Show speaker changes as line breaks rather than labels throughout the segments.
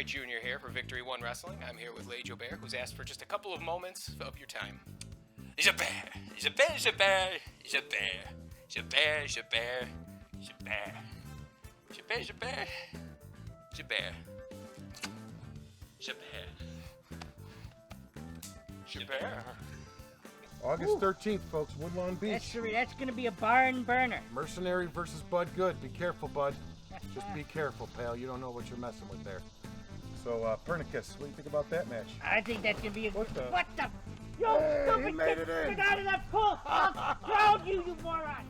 Jr. here for Victory One Wrestling. I'm here with Joe Bear, who's asked for just a couple of moments of your time. He's a bear. He's a bear. He's a bear. He's a bear. He's a bear. He's a bear. He's a bear. He's a bear. He's a bear. He's a bear. He's a bear. He's a bear.
August 13th, folks, Woodlawn Beach.
That's going to be a barn burner.
Mercenary versus Bud Good. Be careful, Bud. Just be careful, pal. You don't know what you're messing with there. So, Pernicus, what do you think about that match?
I think that's going to be a...
What the?
Yo,
Hey,
stupid
he made
kid,
it in.
get out of that pool! I'll drown you, you moron!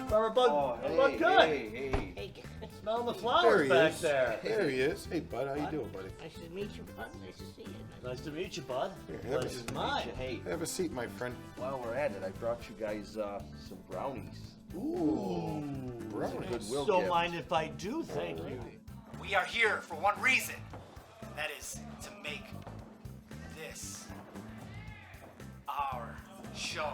Bud Good.
Hey,
Smelling the
There
flowers
he
back
is.
there.
There he is. Hey, Bud, how you doing, buddy?
nice to meet you, bud. Nice to see you.
Nice to meet you, Bud.
Here, have a
Pleasure's
seat.
mine.
Hey,
Have a seat, my friend.
while we're at it, I brought you guys some brownies.
Ooh, brownies.
Goodwill
Don't
gift.
mind if I do, thank you.
We are here for one reason. That is to make this our show.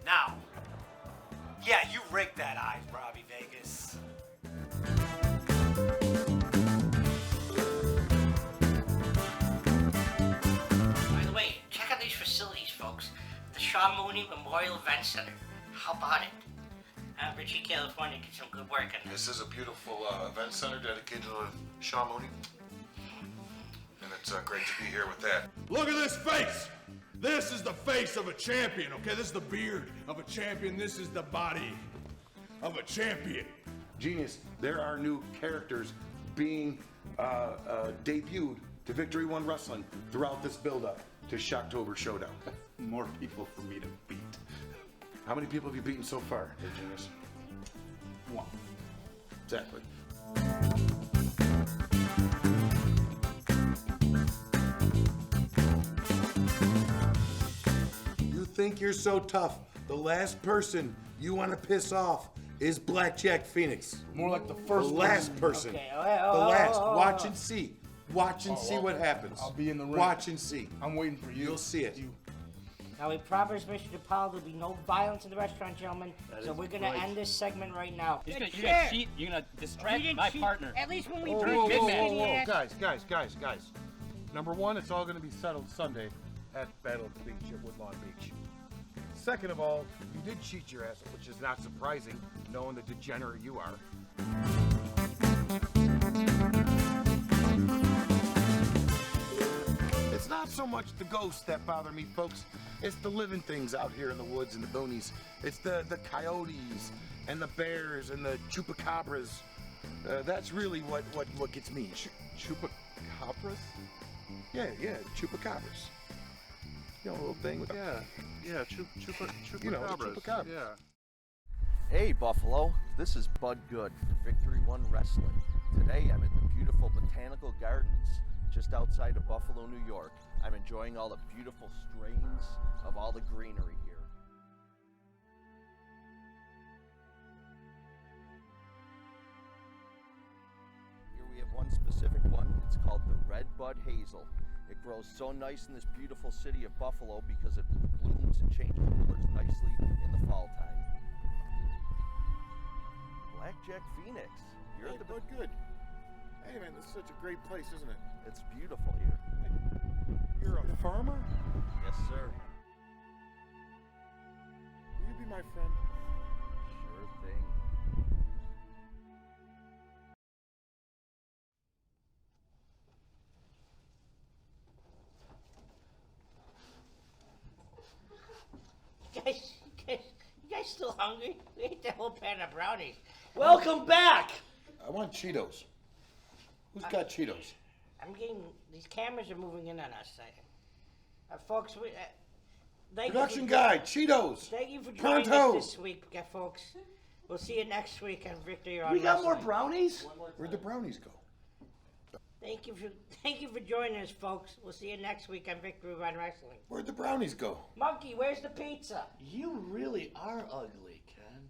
Now, yeah, you rigged that eye, Robby Vegas.
By the way, check out these facilities, folks. The Sean Mooney Memorial Event Center. How about it? Richie, California, get some good work in
This is a beautiful event center dedicated to Sean Mooney. And it's great to be here with that.
Look at this face! This is the face of a champion, okay? This is the beard of a champion. This is the body of a champion.
Genius, there are new characters being debuted to Victory One Wrestling throughout this build-up to Shocktober Showdown.
More people for me to beat.
How many people have you beaten so far, hey, Genius?
One.
Exactly. You think you're so tough. The last person you want to piss off is Blackjack Phoenix.
More like the
The
first
last person.
Okay,
The last. Watch and see. Watch and see what
okay.
happens.
I'll be in the ring.
Watch and see.
I'm waiting for you.
You'll see it.
Now, we promised Mr. DePaul there'll be no violence in the restaurant, gentlemen. So we're going to end this segment right now.
You're gonna cheat. You're gonna distract my partner.
At least when we
Whoa,
drink
whoa,
this
whoa,
in
whoa,
here.
Guys. Number one, it's all going to be settled Sunday at Battle Beach at Woodlawn Beach. Second of all, you did cheat your ass, which is not surprising, knowing the degenerate you are. It's not so much the ghosts that bother me, folks. It's the living things out here in the woods and the boonies. It's the coyotes and the bears and the chupacabras. That's really what gets me.
Chupacabras?
Yeah, chupacabras. You know, a little thing with
Chupacabras.
You know, chupacabras.
Yeah.
Hey, Buffalo. This is Bud Good for Victory One Wrestling. Today, I'm at the beautiful Botanical Gardens just outside of Buffalo, New York. I'm enjoying all the beautiful strains of all the greenery here. Here we have one specific one. It's called the Red Bud Hazel. It grows so nice in this beautiful city of Buffalo because it blooms and changes colors nicely in the fall time. Blackjack Phoenix. You're at the
Bud Good. Hey man, this is such a great place, isn't it?
It's beautiful here.
You're a farmer?
Yes, sir.
Will you be my friend?
Sure thing.
You guys still hungry? We ate the whole pan of brownies.
Welcome back.
I want Cheetos. Who's got Cheetos?
I'm getting these cameras are moving in on us. Folks, thank
Production
you for,
guy, Cheetos.
Thank you for joining us this week, folks. We'll see you next week on Victory on
We got more
Wrestling.
brownies?
Where'd the brownies go?
Thank you for joining us, folks. We'll see you next week on Victory on Wrestling.
Where'd the brownies go?
Monkey, where's the pizza?
You really are ugly, Ken.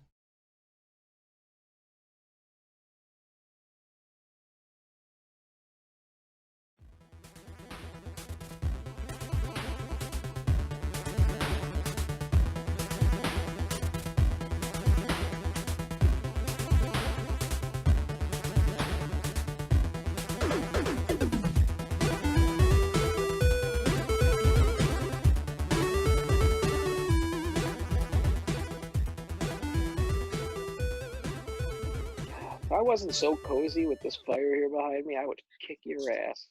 If I wasn't so cozy with this fire here behind me, I would kick your ass.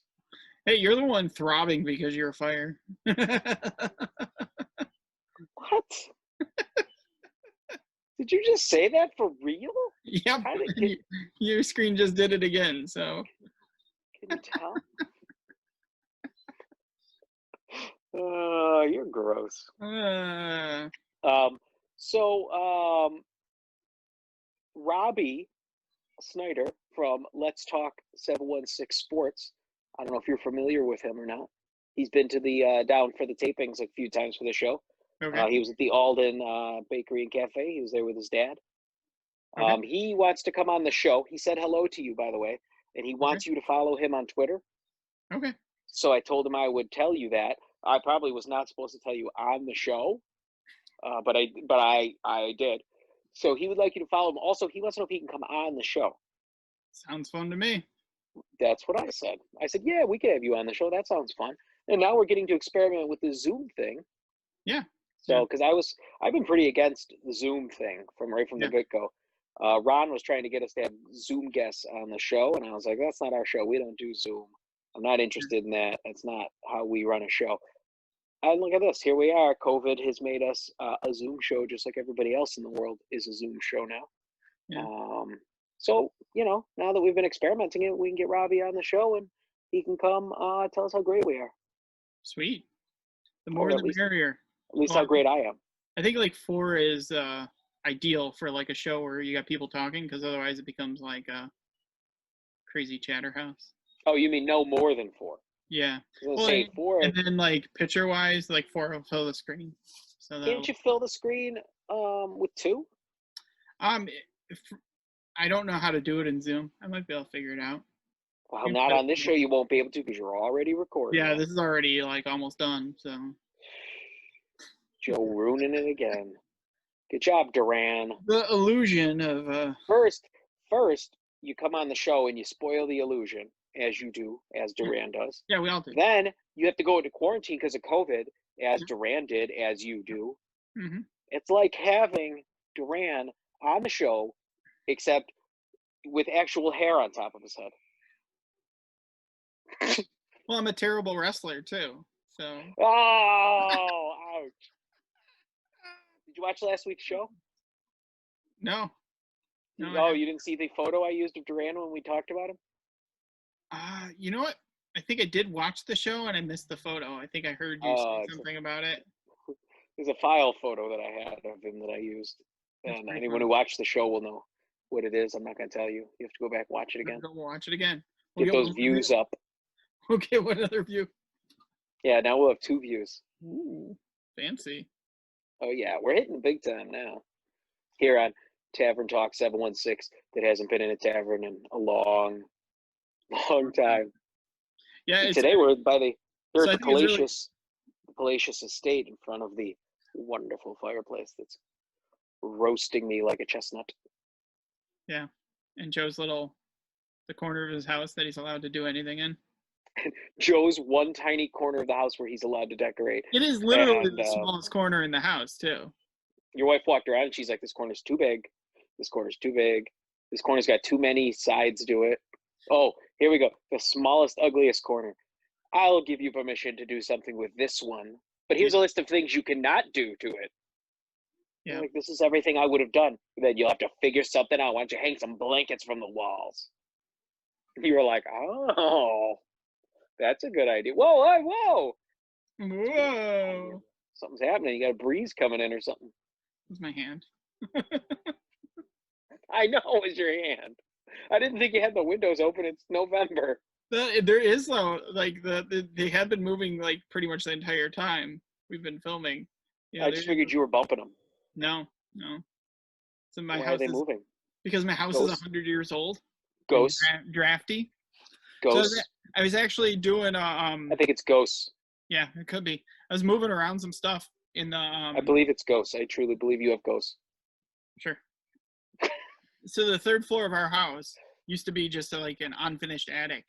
Hey, you're the one throbbing because you're a fire.
What? Did you just say that for real?
Yep.
How did
Your screen just did it again, so.
can you tell? You're gross. Robby Snyder from Let's Talk 716 Sports. I don't know if you're familiar with him or not. He's been to the down for the tapings a few times for the show.
Okay.
He was at the Alden Bakery and Cafe. He was there with his dad.
Okay.
He wants to come on the show. He said hello to you, by the way, and he wants you to follow him on Twitter.
Okay.
So I told him I would tell you that. I probably was not supposed to tell you on the show, but I did. So he would like you to follow him. Also, he wants to know if he can come on the show.
Sounds fun to me.
That's what I said. I said, yeah, we could have you on the show. That sounds fun. And now we're getting to experiment with the Zoom thing.
Yeah.
So, because I've been pretty against the Zoom thing from the get-go. Ron was trying to get us to have Zoom guests on the show, and I was like, that's not our show. We don't do Zoom. I'm not interested in that. That's not how we run a show. And look at this. Here we are. COVID has made us a Zoom show, just like everybody else in the world is a Zoom show now.
Yeah.
So, now that we've been experimenting it, we can get Robby on the show, and he can come tell us how great we are.
Sweet. The more the merrier.
At least how great I am.
I think like 4 is ideal for like a show where you got people talking, because otherwise it becomes like a crazy chatterhouse.
Oh, you mean no more than 4?
Yeah.
Say 4.
And then like picture wise, like 4 will fill the screen. So
can't you fill the screen with 2?
I don't know how to do it in Zoom. I might be able to figure it out.
Well, not on this show. You won't be able to because you're already recording.
Yeah, this is already like almost done. So.
Joe ruining it again. Good job, Duran.
The illusion of
First, you come on the show and you spoil the illusion, as you do, as Duran does.
Yeah, we all do.
Then you have to go into quarantine because of COVID, as Duran did, as you do.
Mm-hmm.
It's like having Duran on the show, except with actual hair on top of his head.
Well, I'm a terrible wrestler too, so.
Oh, ouch. Did you watch last week's show?
No.
Oh, you didn't see the photo I used of Duran when we talked about him?
You know what? I think I did watch the show and I missed the photo. I think I heard you say something about it.
There's a file photo that I had of him that I used. And anyone who watched the show will know what it is. I'm not going to tell you. You have to go back and watch it again.
Go watch it again.
Get those views up.
Okay, what other view?
Yeah, now we'll have 2 views.
Ooh, fancy.
Oh, yeah. We're hitting the big time now. Here on Tavern Talk 716 that hasn't been in a tavern in a long time.
Yeah.
Today we're at the Palacios Estate in front of the wonderful fireplace that's roasting me like a chestnut.
Yeah. And Joe's the corner of his house that he's allowed to do anything in.
Joe's one tiny corner of the house where he's allowed to decorate.
It is literally the smallest corner in the house, too.
Your wife walked around and she's like, this corner's too big. This corner's too big. This corner's got too many sides to it. Oh, here we go. The smallest, ugliest corner. I'll give you permission to do something with this one. But here's a list of things you cannot do to it.
Yeah.
Like, this is everything I would have done. Then you'll have to figure something out. Why don't you hang some blankets from the walls? You were like, oh, that's a good idea. Whoa.
Whoa.
Something's happening. You got a breeze coming in or something.
It's my hand.
I know it was your hand. I didn't think you had the windows open. It's November.
There is though, like they have been moving like pretty much the entire time we've been filming. Yeah,
I just figured you were bumping them.
No. So my
Why
house
are they moving?
Because my house is 100 years old.
Ghosts.
Drafty.
Ghosts.
So I was actually doing
I think it's ghosts.
Yeah, it could be. I was moving around some stuff in the
I believe it's ghosts. I truly believe you have ghosts.
Sure. So the 3rd floor of our house used to be just like an unfinished attic.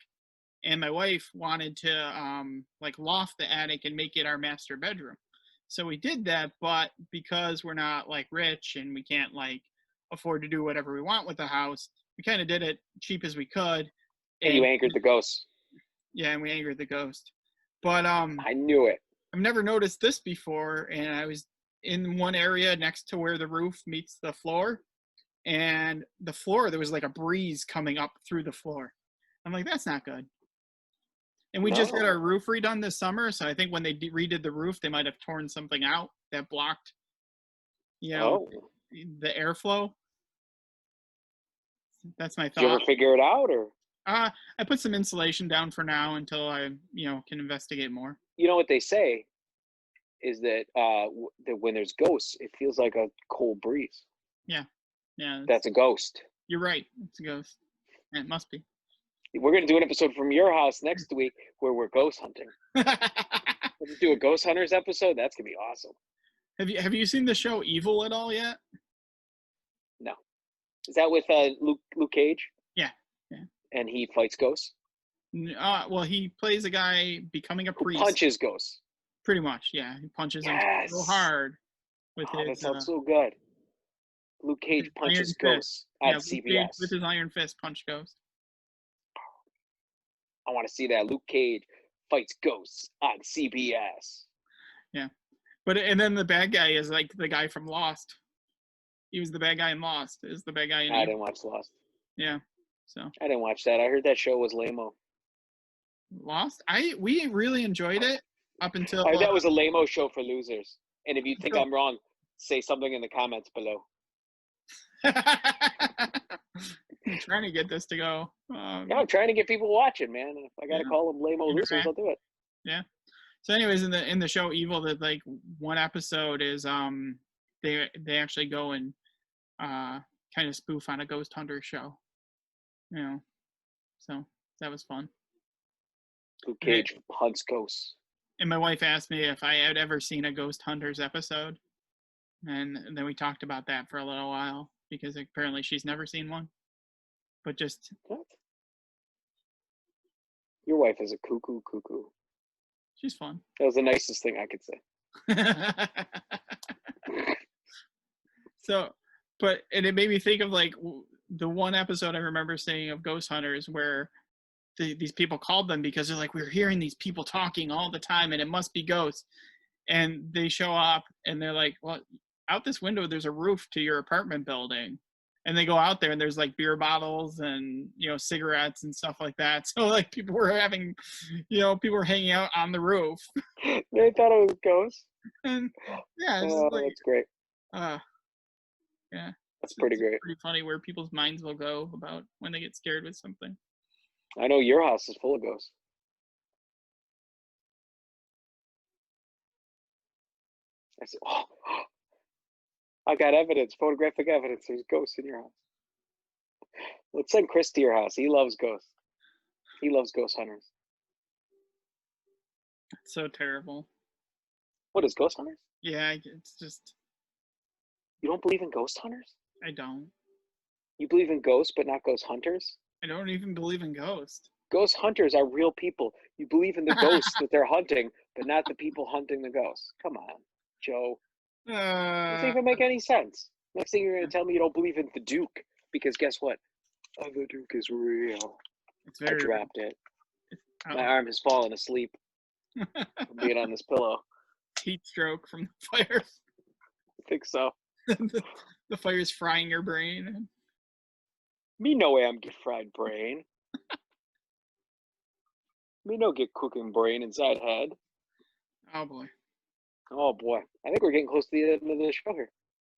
And my wife wanted to like loft the attic and make it our master bedroom. So we did that, but because we're not like rich and we can't like afford to do whatever we want with the house, we kind of did it cheap as we could.
And you angered the ghosts.
Yeah, and we angered the ghost. But
I knew it.
I've never noticed this before, and I was in one area next to where the roof meets the floor, and the floor, there was like a breeze coming up through the floor. I'm like, that's not good. And we just had our roof redone this summer, so I think when they redid the roof, they might have torn something out that blocked, the airflow. That's my thought.
Did you ever figure it out, or?
I put some insulation down for now until I, can investigate more.
You know what they say is that that when there's ghosts, it feels like a cold breeze.
Yeah.
That's a ghost.
You're right. It's a ghost. It must be.
We're going to do an episode from your house next week where we're ghost hunting. Let's do a ghost hunters episode. That's going to be awesome.
Have you seen the show Evil at all yet?
No. Is that with Luke Cage?
Yeah.
And he fights ghosts?
Well, he plays a guy becoming a priest.
Punches ghosts.
Pretty much, yeah. He punches them so hard with his.
That sounds so good. Luke Cage punches ghosts on CBS.
With his iron fist, punch ghosts.
I want to see that. Luke Cage fights ghosts on CBS.
Yeah, and then the bad guy is like the guy from Lost. He was the bad guy in Lost. Is the bad guy in?
I didn't watch Lost.
Yeah, so
I didn't watch that. I heard that show was lame-o.
Lost. We really enjoyed it up until.
That was a lame-o show for losers. And if you think I'm wrong, say something in the comments below.
I'm trying to get this to go.
Yeah, I'm trying to get people watching, man. If I gotta call them lame-o losers, I'll do it.
Yeah. So, anyways, in the show Evil, that like one episode is they actually go and kind of spoof on a ghost hunter show. So that was fun.
Luke Cage hunts ghosts.
And my wife asked me if I had ever seen a Ghost Hunters episode, and then we talked about that for a little while because apparently she's never seen one. But just
what? Your wife is a cuckoo.
She's fun.
That was the nicest thing I could say.
So, and it made me think of like the one episode I remember seeing of Ghost Hunters where these people called them because they're like, we're hearing these people talking all the time and it must be ghosts. And they show up and they're like, well, out this window, there's a roof to your apartment building. And they go out there and there's like beer bottles and, cigarettes and stuff like that. So like people were hanging out on the roof.
They thought it was ghosts.
And yeah,
that's great.
Yeah.
That's pretty great.
Pretty funny where people's minds will go about when they get scared with something.
I know your house is full of ghosts. I said, I got evidence, photographic evidence. There's ghosts in your house. Let's send Chris to your house. He loves ghosts. He loves ghost hunters.
It's so terrible.
What is ghost hunters?
Yeah, it's just.
You don't believe in ghost hunters?
I don't.
You believe in ghosts, but not ghost hunters?
I don't even believe in ghosts.
Ghost hunters are real people. You believe in the ghosts that they're hunting, but not the people hunting the ghosts. Come on, Joe. Doesn't even make any sense. Next thing you're going to tell me you don't believe in the Duke, because guess what? Oh, the Duke is real. I dropped it. My arm has fallen asleep from being on this pillow.
Heat stroke from the fire.
I think so.
The fire's frying your brain.
Me no way I'm get fried brain. Me no get cooking brain inside head.
Oh boy.
Oh boy. I think we're getting close to the end of the show here.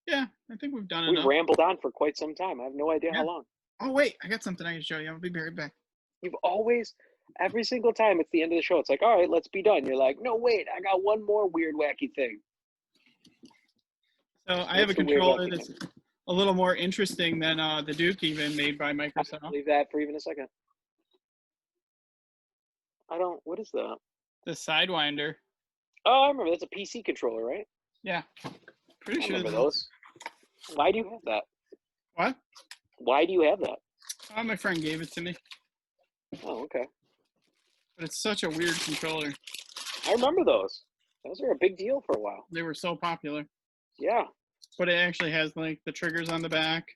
Yeah, I think we've done
We've
enough.
rambled on for quite some time. I have no idea how long.
Oh wait, I got something I can show you. I'll be right back.
You've always, every single time it's the end of the show, it's like, all right, let's be done. You're like, no, wait, I got one more weird, wacky thing.
So I have a controller that's a little more interesting than the Duke even made by Microsoft.
Leave that for even a second. What is that?
The Sidewinder.
Oh, I remember. That's a PC controller, right?
Yeah. Pretty sure.
I remember those. Why do you have that?
What?
Why do you have that?
Oh, my friend gave it to me.
Oh, okay.
But it's such a weird controller.
I remember those. Those were a big deal for a while.
They were so popular.
Yeah.
But it actually has like the triggers on the back.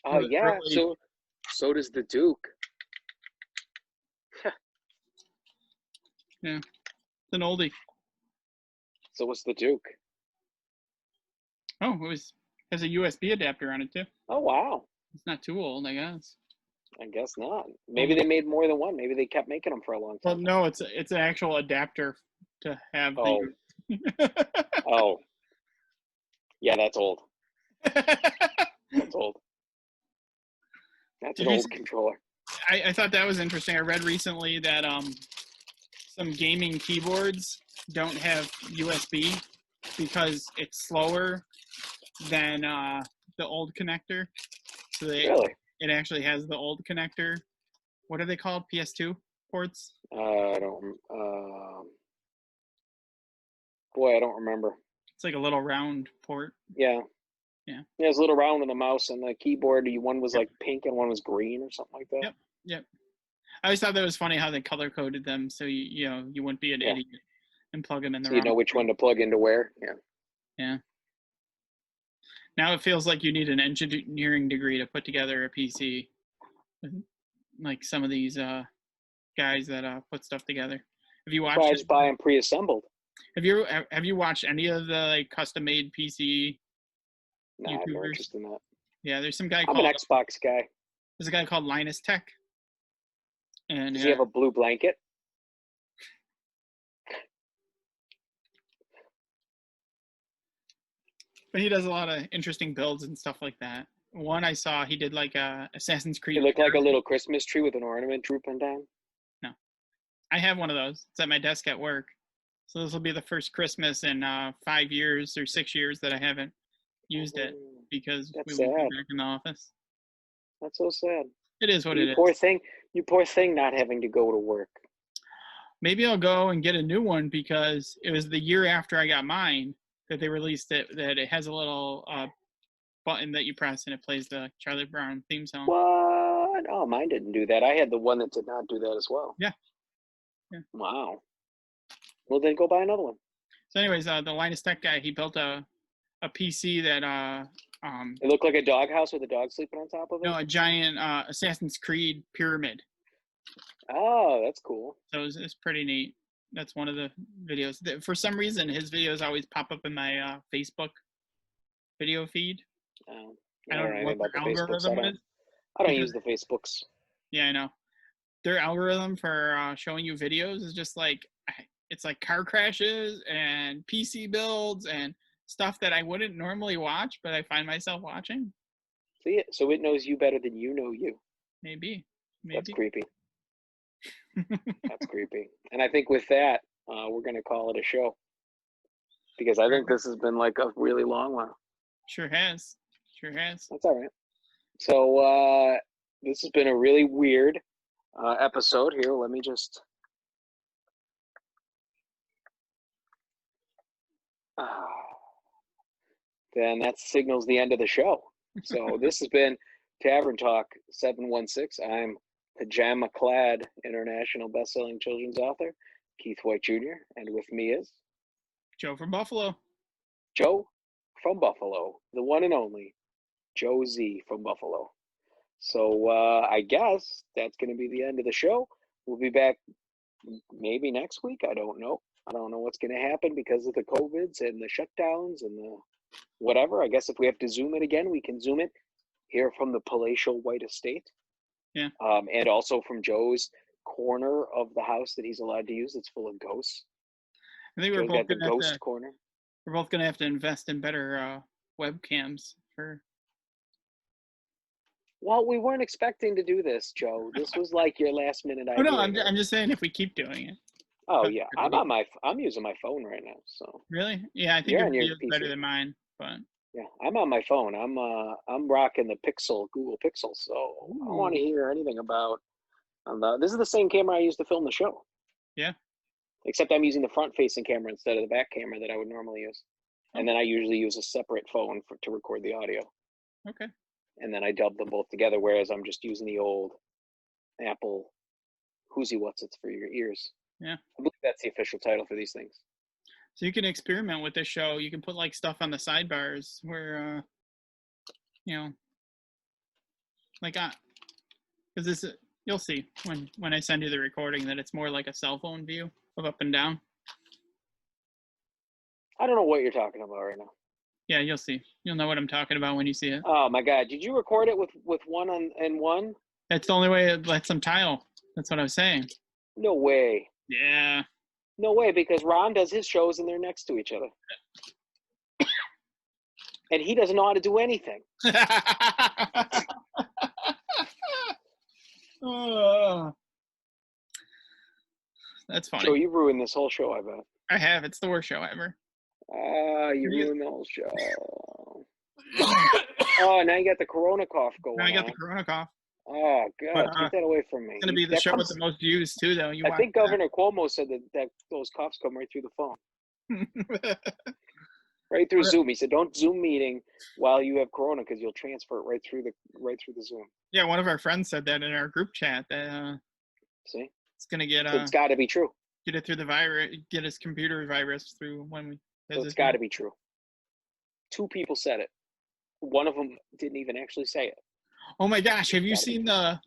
Oh yeah.
Early-
So does the Duke.
Yeah, it's an oldie.
So what's the Duke?
Oh, has a USB adapter on it too.
Oh wow.
It's not too old, I guess.
I guess not. Maybe they made more than one. Maybe they kept making them for a long
Well,
time.
no, it's an actual adapter to have.
Oh. Oh. Yeah, that's old. That's old. That's
Did
an
you
old controller.
I thought that was interesting. I read recently that some gaming keyboards don't have USB because it's slower than the old connector. So
Really?
it actually has the old connector. What are they called? PS2 ports?
I don't. Boy, I don't remember.
It's like a little round port.
Yeah.
Yeah.
Yeah, it's a little round on the mouse and the keyboard. One was like pink and one was green or something like that.
Yep. I always thought that was funny how they color coded them, so you wouldn't be an idiot and plug them in the
So
wrong.
you know which one to plug into where. Yeah.
Yeah. Now it feels like you need an engineering degree to put together a PC, like some of these guys that put stuff together. Have you watched?
Well, I just buy them pre-assembled.
Have you watched any of the like custom-made PC
Nah, I have no
YouTubers?
interest in that.
Yeah, there's some guy
I'm
called
an Xbox guy.
there's a guy called Linus Tech, and
Does he have a blue blanket?
but he does a lot of interesting builds and stuff like that. One I saw, he did like a Assassin's Creed.
He looked like a little Christmas tree with an ornament drooping down.
No, I have one of those. It's at my desk at work. So this will be the first Christmas in 5 years or 6 years that I haven't used it because
That's
we won't
sad.
be back in the office.
That's so sad.
It is what it is.
Poor thing. You poor thing, not having to go to work.
Maybe I'll go and get a new one because it was the year after I got mine that they released it. That it has a little button that you press and it plays the Charlie Brown theme song.
What? Oh, mine didn't do that. I had the one that did not do that as well.
Yeah.
Wow. Well, then go buy another one.
So, anyways, the Linus Tech guy, he built a PC that
It looked like a doghouse with a dog sleeping on top of it.
a giant Assassin's Creed pyramid.
Oh, that's cool.
So it's pretty neat. That's one of the videos. For some reason, his videos always pop up in my Facebook video feed.
Oh,
I don't know what
about
their
the Facebooks.
algorithm is.
I don't
because-
use the Facebooks.
Yeah, I know. Their algorithm for showing you videos is just like, it's like car crashes and PC builds and stuff that I wouldn't normally watch, but I find myself watching.
See it? So it knows you better than you know you.
Maybe.
That's creepy. That's creepy. And I think with that, we're going to call it a show. Because I think this has been like a really long one.
Sure has.
That's all right. So this has been a really weird episode here. Let me just... then that signals the end of the show. So this has been Tavern Talk 716. I'm pajama-clad international best-selling children's author, Keith White Jr., and with me is...
Joe from Buffalo.
Joe from Buffalo, the one and only Joe Z from Buffalo. So I guess that's going to be the end of the show. We'll be back maybe next week. I don't know. I don't know what's going to happen because of the COVIDs and the shutdowns and the whatever. I guess if we have to Zoom it again, we can Zoom it here from the palatial White Estate.
Yeah.
And also from Joe's corner of the house that he's allowed to use. It's full of ghosts.
I think
Joe's got the ghost corner.
We're both gonna have to invest in better webcams for.
Well, we weren't expecting to do this, Joe. This was like your last minute idea.
Oh no, I'm just saying if we keep doing it.
Oh yeah, I'm using my phone right now. So
really, yeah, I think
You're
your
on your
video is better
PC.
than mine, but
yeah, I'm on my phone. I'm rocking the Google Pixel. So I don't want to hear anything about. This is the same camera I used to film the show.
Yeah.
Except I'm using the front-facing camera instead of the back camera that I would normally use, and then I usually use a separate phone to record the audio.
Okay.
And then I dub them both together. Whereas I'm just using the old Apple Whoosy What's It's for your ears.
Yeah.
I believe that's the official title for these things.
So you can experiment with this show. You can put like stuff on the sidebars where, Like, because this you'll see when I send you the recording that it's more like a cell phone view of up and down.
I don't know what you're talking about right now.
Yeah, you'll see. You'll know what I'm talking about when you see it.
Oh my God! Did you record it with one and one?
That's the only way it lets them tile. That's what I was saying.
No way.
Yeah.
No way, because Ron does his shows and they're next to each other. And he doesn't know how to do anything.
Oh, that's funny.
So you ruined this whole show, I bet.
I have. It's the worst show ever.
You ruined the whole show. Oh, now you got the corona cough going on.
Now I got the corona cough.
Oh, God.
But,
Keep that away from me.
It's going to be the show with the most views, too, though.
I think Governor Cuomo said that those coughs come right through the phone. Right through Zoom. He said, "Don't Zoom meeting while you have corona because you'll transfer it right through the Zoom."
Yeah, one of our friends said that in our group chat. That
see,
it's gonna get.
So it's got to be true.
Get it through the virus. Get his computer virus through when we.
So it's got to be true. 2 people said it. One of them didn't even actually say it.
Oh my gosh! Have you seen the?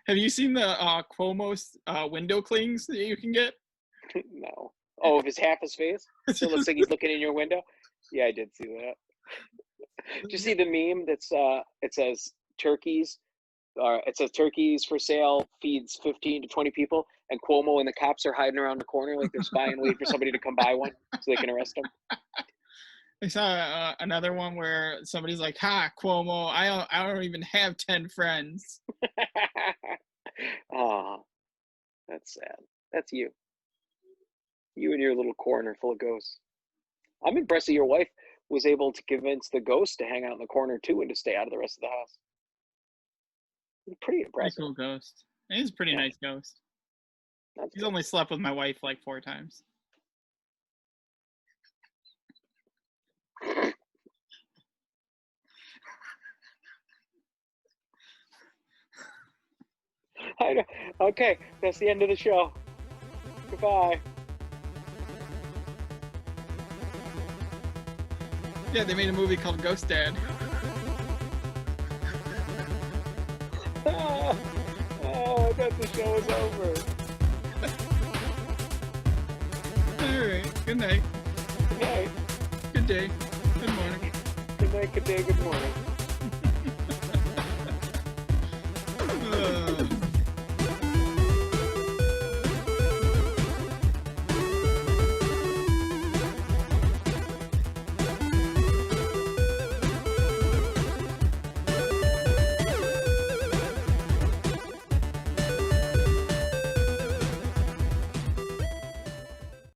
Have you seen the Cuomo's window clings that you can get?
No. Oh, if it's half his face, so it looks like he's looking in your window. Yeah, I did see that. Did you see the meme that's it says turkeys? It says turkeys for sale, feeds 15 to 20 people, and Cuomo and the cops are hiding around the corner like they're spying, waiting for somebody to come buy one so they can arrest him.
I saw another one where somebody's like, "Ha, Cuomo! I don't even have 10 friends."
Oh, that's sad. That's you. You and your little corner full of ghosts. I'm impressed that your wife was able to convince the ghost to hang out in the corner too and to stay out of the rest of the house. Pretty impressive.
Pretty cool ghost. He's a pretty nice ghost. He's only slept with my wife like 4 times.
I know. Okay, that's the end of the show. Goodbye.
Yeah, they made a movie called Ghost Dad.
Oh, I thought the show was over.
Alright, good night.
Good night.
Good day. Good morning.
Good night, good day, good morning.